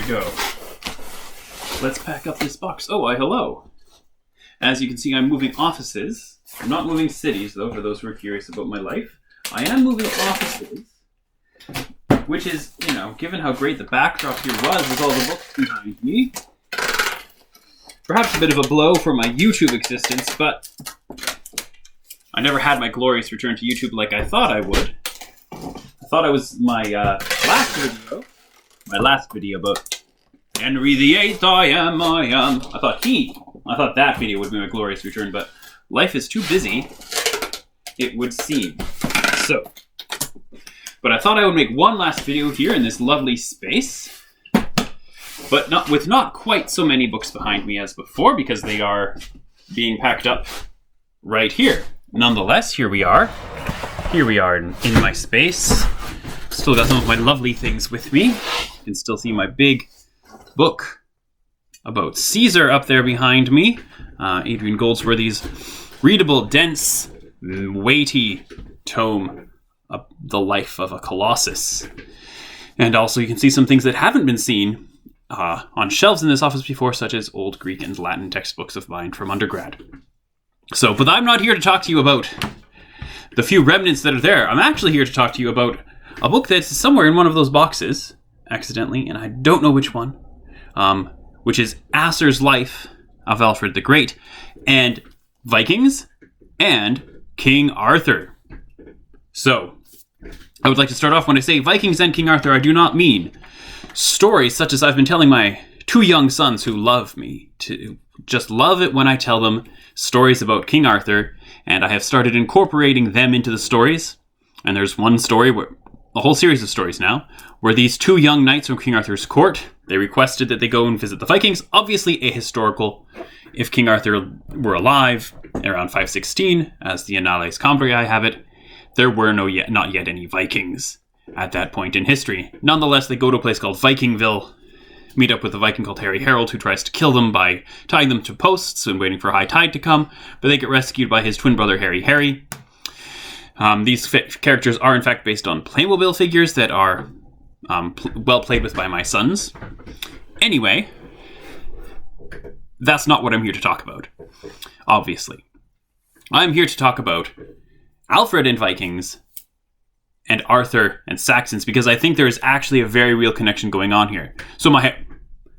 we go. Let's pack up this box. Oh, hello. As you can see, I'm moving offices. I'm not moving cities, though, for those who are curious about my life. I am moving offices, which is, given how great the backdrop here was with all the books behind me, perhaps a bit of a blow for my YouTube existence, but I never had my glorious return to YouTube like I thought I would. I thought it was my last video about Henry VIII, I am. I thought that video would be my glorious return, but life is too busy, it would seem. So, but I thought I would make one last video here in this lovely space, but not quite so many books behind me as before, because they are being packed up right here. Nonetheless, here we are. Here we are in my space. Still got some of my lovely things with me. You can still see my big book about Caesar up there behind me. Adrian Goldsworthy's readable, dense, weighty tome of the life of a colossus. And also you can see some things that haven't been seen on shelves in this office before, such as old Greek and Latin textbooks of mine from undergrad. So, but I'm not here to talk to you about the few remnants that are there. I'm actually here to talk to you about a book that's somewhere in one of those boxes, accidentally, and I don't know which one, which is Asser's Life of Alfred the Great, and Vikings, and King Arthur. So, I would like to start off when I say Vikings and King Arthur, I do not mean stories such as I've been telling my two young sons who love me to just love it when I tell them stories about King Arthur, and I have started incorporating them into the stories. And there's one story, a whole series of stories now, where these two young knights from King Arthur's court, they requested that they go and visit the Vikings. Obviously ahistorical. If King Arthur were alive around 516, as the Annales Cambriae have it, there were not yet any Vikings at that point in history. Nonetheless, they go to a place called Vikingville, meet up with a Viking called Harry Harold, who tries to kill them by tying them to posts and waiting for high tide to come, but they get rescued by his twin brother Harry. These characters are in fact based on Playmobil figures that are well played with by my sons. Anyway, that's not what I'm here to talk about, obviously. I'm here to talk about Alfred and Vikings and Arthur and Saxons, because I think there is actually a very real connection going on here. So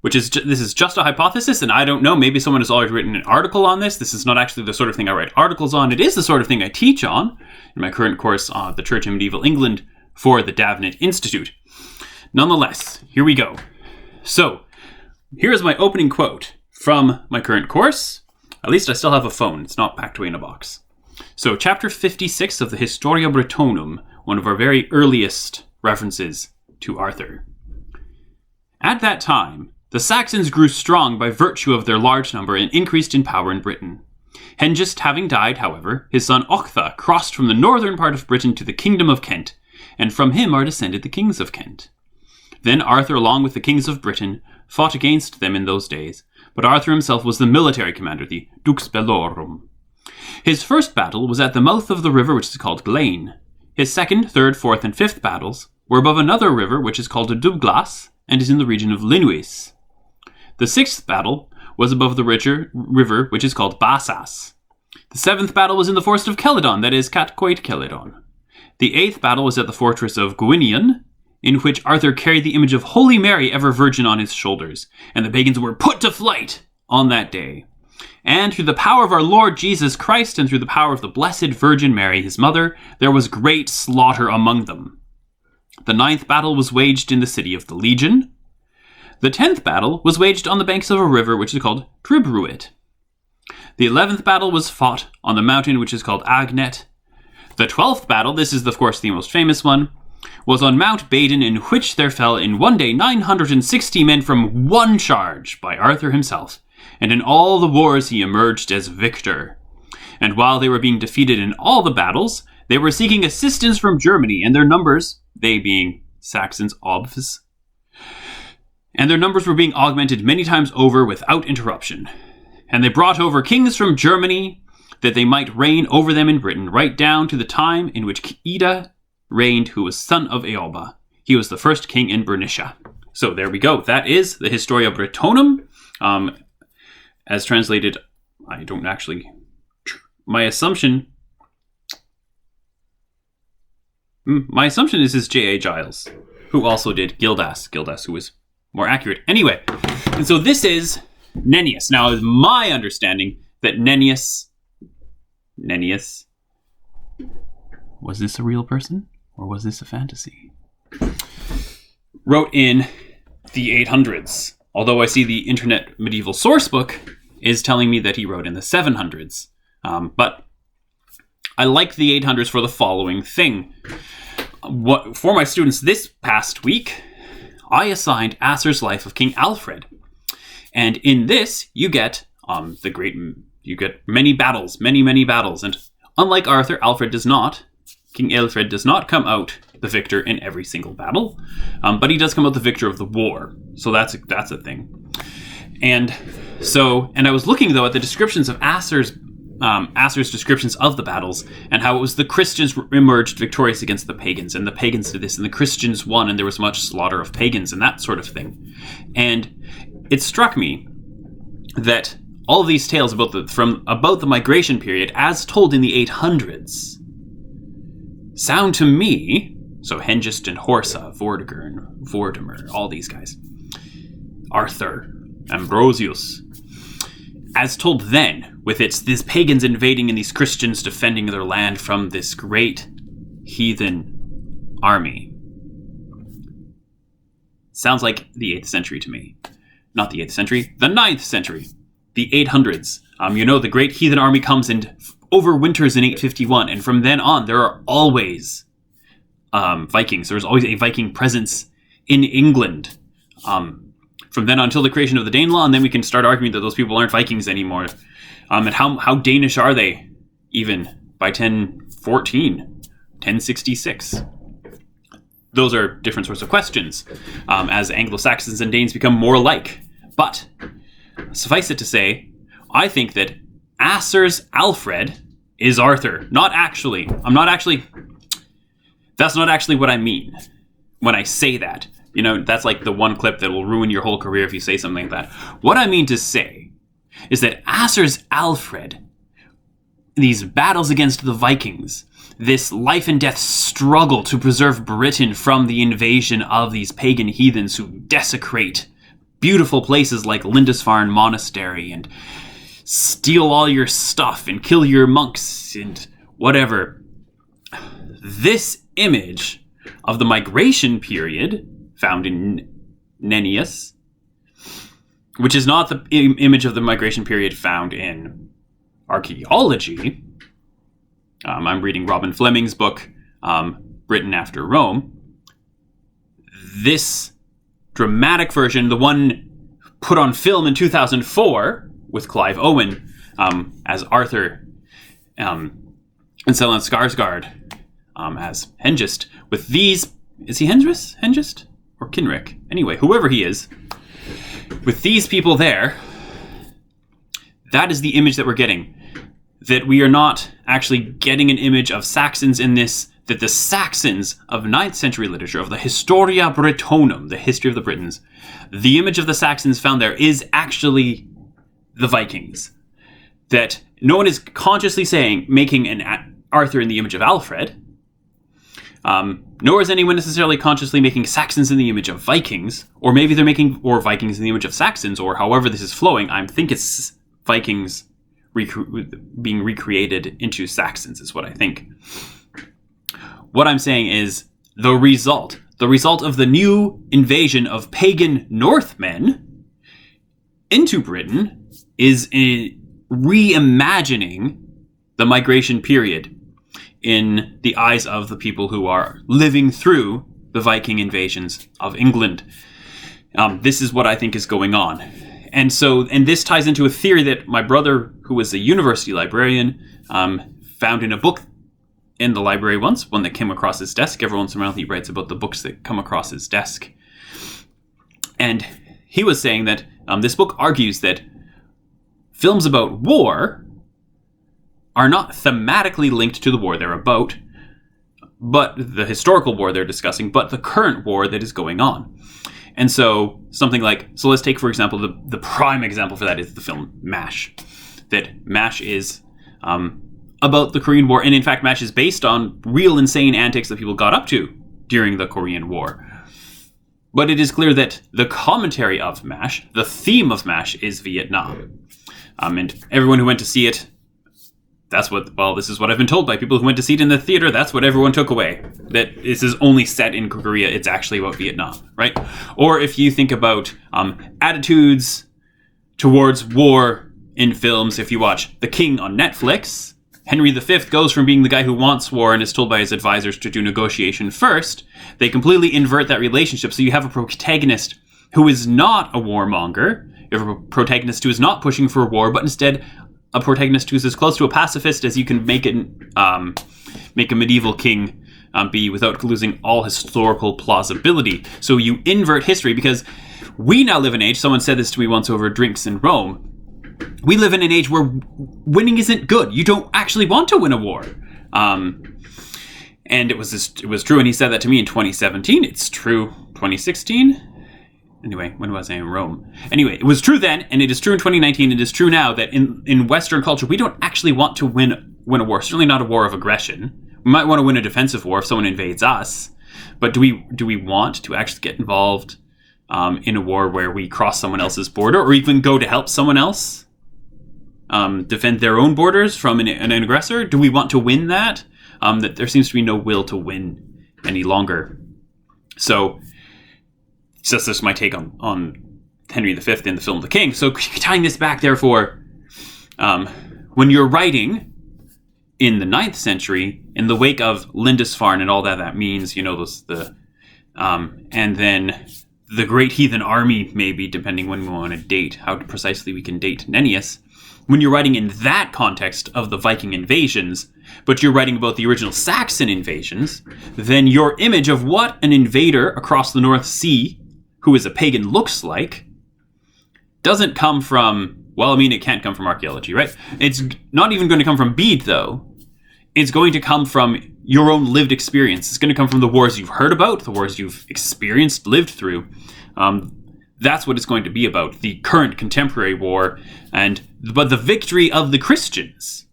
this is just a hypothesis, and I don't know, maybe someone has already written an article on this. This is not actually the sort of thing I write articles on. It is the sort of thing I teach on in my current course on the Church in Medieval England for the Davenant Institute. Nonetheless, here we go. So, here is my opening quote from my current course. At least I still have a phone. It's not packed away in a box. So, chapter 56 of the Historia Brittonum, one of our very earliest references to Arthur. At that time, the Saxons grew strong by virtue of their large number and increased in power in Britain. Hengist having died, however, his son Octha crossed from the northern part of Britain to the kingdom of Kent, and from him are descended the kings of Kent. Then Arthur, along with the kings of Britain, fought against them in those days, but Arthur himself was the military commander, the Dux Bellorum. His first battle was at the mouth of the river which is called Glane. His second, third, fourth, and fifth battles were above another river which is called the Douglas and is in the region of Linuis. The sixth battle was above the river which is called Bassas. The seventh battle was in the forest of Celadon, that is Catcoit Celadon. The eighth battle was at the fortress of Gwinion, in which Arthur carried the image of Holy Mary ever virgin on his shoulders, and the pagans were put to flight on that day. And through the power of our Lord Jesus Christ, and through the power of the Blessed Virgin Mary, his mother, there was great slaughter among them. The ninth battle was waged in the city of the Legion. The 10th battle was waged on the banks of a river which is called Tribruit. The 11th battle was fought on the mountain which is called Agnet. The 12th battle, this is of course the most famous one, was on Mount Baden, in which there fell in one day 960 men from one charge by Arthur himself, and in all the wars he emerged as victor. And while they were being defeated in all the battles, they were seeking assistance from Germany, and their numbers, they being Saxons obvs, and their numbers were being augmented many times over without interruption. And they brought over kings from Germany, that they might reign over them in Britain, right down to the time in which Ida reigned, who was son of Eoba. He was the first king in Bernicia. So there we go. That is the Historia Brittonum. As translated, I don't actually... My assumption is J.A. Giles, who also did Gildas, who was more accurate. Anyway, and so this is Nennius. Now, it's my understanding that Nennius, was this a real person or was this a fantasy? Wrote in the 800s. Although I see the Internet Medieval Sourcebook is telling me that he wrote in the 700s. But I like the 800s for the following thing. For my students this past week, I assigned Asser's Life of King Alfred. And in this, you get many battles, many battles. And unlike Arthur, King Alfred does not come out the victor in every single battle, but he does come out the victor of the war. So that's a thing. And I was looking though at the descriptions of Asser's descriptions of the battles and how it was the Christians emerged victorious against the pagans, and the pagans did this, and the Christians won, and there was much slaughter of pagans and that sort of thing. And it struck me that all of these tales about the migration period, as told in the 800s, sound to me, so Hengist and Horsa, Vortimer, all these guys, Arthur, Ambrosius, as told then, with these pagans invading and these Christians defending their land from this great heathen army. Sounds like the 8th century to me. Not the 8th century, the 9th century. The 800s. The great heathen army comes and overwinters in 851, and from then on, there are always Vikings. There's always a Viking presence in England. From then on until the creation of the Danelaw, and then we can start arguing that those people aren't Vikings anymore. And how Danish are they, even by 1014, 1066? Those are different sorts of questions, as Anglo-Saxons and Danes become more alike. But suffice it to say, I think that Asser's Alfred is Arthur. That's not actually what I mean when I say that. That's like the one clip that will ruin your whole career if you say something like that. What I mean to say is that Asser's Alfred, these battles against the Vikings, this life and death struggle to preserve Britain from the invasion of these pagan heathens who desecrate beautiful places like Lindisfarne Monastery and steal all your stuff and kill your monks and whatever. This image of the migration period found in Nennius, which is not the image of the migration period found in archaeology. I'm reading Robin Fleming's book, Britain After Rome. This dramatic version, the one put on film in 2004 with Clive Owen as Arthur, and Stellan Skarsgård as Hengist, with these... Is he Hengist? Or Kinrick? Anyway, whoever he is, with these people there, that is the image that we're getting. That we are not actually getting an image of Saxons in this, that the Saxons of 9th century literature, of the Historia Brittonum, the history of the Britons, the image of the Saxons found there is actually the Vikings. That no one is consciously making an Arthur in the image of Alfred, nor is anyone necessarily consciously making Saxons in the image of Vikings, or maybe they're making Vikings in the image of Saxons, or however this is flowing. I think it's Vikings being recreated into Saxons is what I think. What I'm saying is the result of the new invasion of pagan Northmen into Britain is a reimagining the migration period in the eyes of the people who are living through the Viking invasions of England. This is what I think is going on. And this ties into a theory that my brother, who was a university librarian, found in a book in the library once, one that came across his desk. Every once in a while he writes about the books that come across his desk. And he was saying that this book argues that films about war are not thematically linked to the war they're about, but the historical war they're discussing, but the current war that is going on. And so something like, so let's take, for example, the prime example for that is the film MASH. That MASH is about the Korean War. And in fact, MASH is based on real insane antics that people got up to during the Korean War. But it is clear that the commentary of MASH, the theme of MASH, is Vietnam. And everyone who went to see it, this is what I've been told by people who went to see it in the theater, that's what everyone took away. That this is only set in Korea, it's actually about Vietnam, right? Or if you think about attitudes towards war in films, if you watch The King on Netflix, Henry V goes from being the guy who wants war and is told by his advisors to do negotiation first. They completely invert that relationship, so you have a protagonist who is not a warmonger, you have a protagonist who is not pushing for war, but instead a protagonist who's as close to a pacifist as you can make a medieval king be without losing all historical plausibility. So you invert history, because we now live in an age, someone said this to me once over drinks in Rome, we live in an age where winning isn't good. You don't actually want to win a war. And it was true, and he said that to me in 2017. It's true 2016. Anyway, when was I in Rome? Anyway, it was true then, and it is true in 2019. It is true now that in Western culture, we don't actually want to win a war. Certainly not a war of aggression. We might want to win a defensive war if someone invades us. But do we want to actually get involved in a war where we cross someone else's border, or even go to help someone else defend their own borders from an aggressor? Do we want to win that? That there seems to be no will to win any longer. So that's just my take on Henry V in the film The King. So tying this back, therefore, when you're writing in the 9th century, in the wake of Lindisfarne and all that means, and then the Great Heathen Army, maybe, depending when we want to date, how precisely we can date Nennius. When you're writing in that context of the Viking invasions, but you're writing about the original Saxon invasions, then your image of what an invader across the North Sea who is a pagan looks like doesn't come from, it can't come from archaeology, right? It's not even going to come from Bede, though. It's going to come from your own lived experience. It's going to come from the wars you've heard about, the wars you've experienced, lived through. That's what it's going to be about, the current contemporary war, but the victory of the Christians.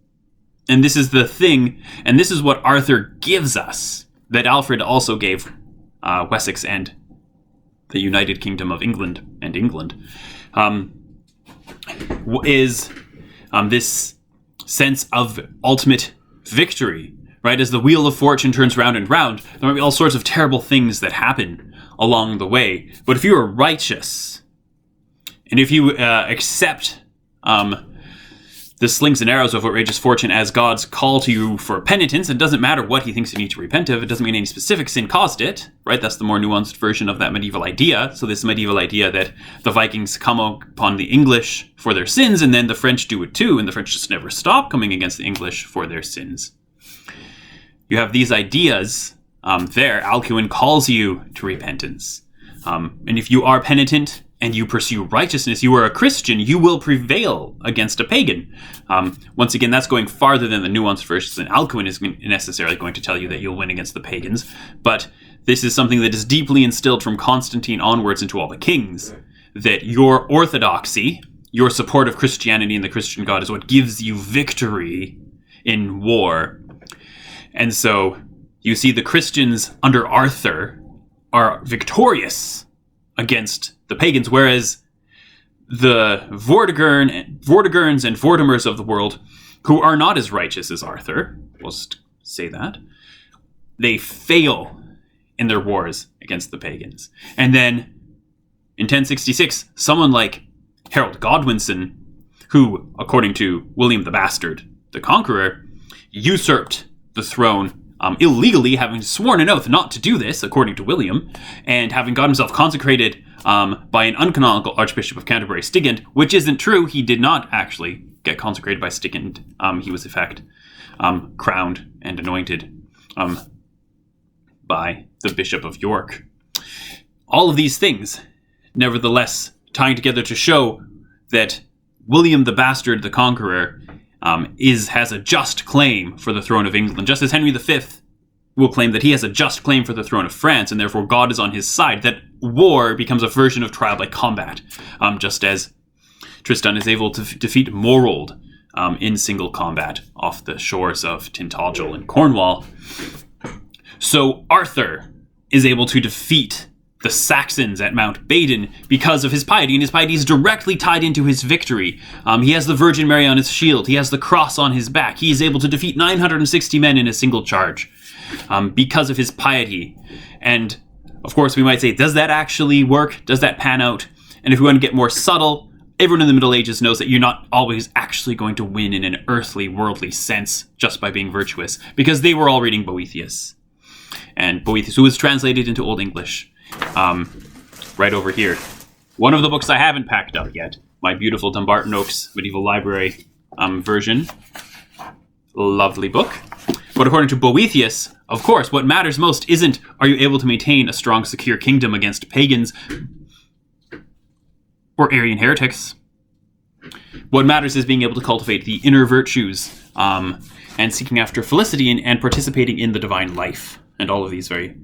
And this is the thing, and this is what Arthur gives us, that Alfred also gave Wessex and the United Kingdom of England, is this sense of ultimate victory, right? As the wheel of fortune turns round and round, there might be all sorts of terrible things that happen along the way. But if you are righteous, and if you accept the slings and arrows of outrageous fortune as God's call to you for penitence, it doesn't matter what he thinks you need to repent of. It doesn't mean any specific sin caused it, right? That's the more nuanced version of that medieval idea. So this medieval idea that the Vikings come upon the English for their sins, and then the French do it too, and the French just never stop coming against the English for their sins. You have these ideas there. Alcuin calls you to repentance. And if you are penitent and you pursue righteousness, you are a Christian, you will prevail against a pagan. Once again, that's going farther than the nuanced versions, and Alcuin is necessarily going to tell you that you'll win against the pagans. But this is something that is deeply instilled from Constantine onwards into all the kings, that your orthodoxy, your support of Christianity and the Christian God, is what gives you victory in war. And so you see the Christians under Arthur are victorious against the pagans, whereas the Vortigern and Vortigern's and Vortimers of the world, who are not as righteous as Arthur, we'll just say that, they fail in their wars against the pagans. And then in 1066, someone like Harold Godwinson, who, according to William the Bastard, the Conqueror, usurped the throne illegally, having sworn an oath not to do this, according to William, and having got himself consecrated by an uncanonical Archbishop of Canterbury, Stigand, which isn't true. He did not actually get consecrated by Stigand. He was, in fact, crowned and anointed by the Bishop of York. All of these things, nevertheless, tying together to show that William the Bastard, the Conqueror, has a just claim for the throne of England, just as Henry V will claim that he has a just claim for the throne of France, and therefore God is on his side, that war becomes a version of trial by combat, just as Tristan is able to defeat Morold in single combat off the shores of Tintagel in Cornwall. So Arthur is able to defeat the Saxons at Mount Badon because of his piety, and his piety is directly tied into his victory. He has the Virgin Mary on his shield. He has the cross on his back. He is able to defeat 960 men in a single charge because of his piety. And, of course, we might say, does that actually work? Does that pan out? And if we want to get more subtle, everyone in the Middle Ages knows that you're not always actually going to win in an earthly, worldly sense just by being virtuous, because they were all reading Boethius. And Boethius, who was translated into Old English, right over here. One of the books I haven't packed up yet, my beautiful Dumbarton Oaks Medieval Library version. Lovely book. But according to Boethius, of course, what matters most isn't are you able to maintain a strong, secure kingdom against pagans or Arian heretics. What matters is being able to cultivate the inner virtues and seeking after felicity and participating in the divine life. And all of these very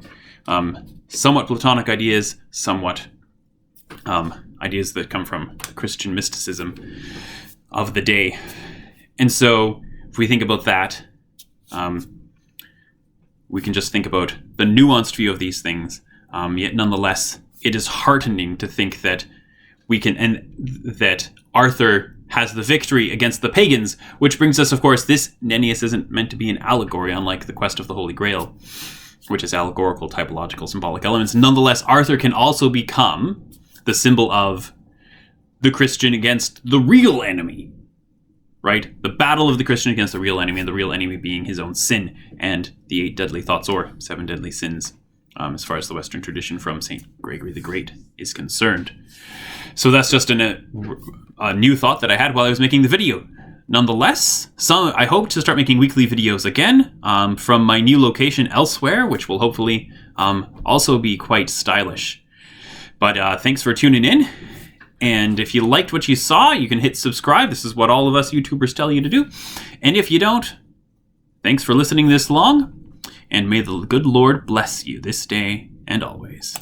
somewhat Platonic ideas, somewhat ideas that come from Christian mysticism of the day. And so if we think about that, we can just think about the nuanced view of these things. Yet nonetheless, it is heartening to think that we can, and that Arthur has the victory against the pagans, which brings us, of course, this Nennius isn't meant to be an allegory, unlike the Quest of the Holy Grail, which is allegorical, typological, symbolic elements. Nonetheless, Arthur can also become the symbol of the Christian against the real enemy, right? The battle of the Christian against the real enemy, and the real enemy being his own sin, and the 8 deadly thoughts, or 7 deadly sins, as far as the Western tradition from St. Gregory the Great is concerned. So that's just a new thought that I had while I was making the video. Nonetheless, I hope to start making weekly videos again from my new location elsewhere, which will hopefully also be quite stylish. But thanks for tuning in. And if you liked what you saw, you can hit subscribe. This is what all of us YouTubers tell you to do. And if you don't, thanks for listening this long. And may the good Lord bless you this day and always.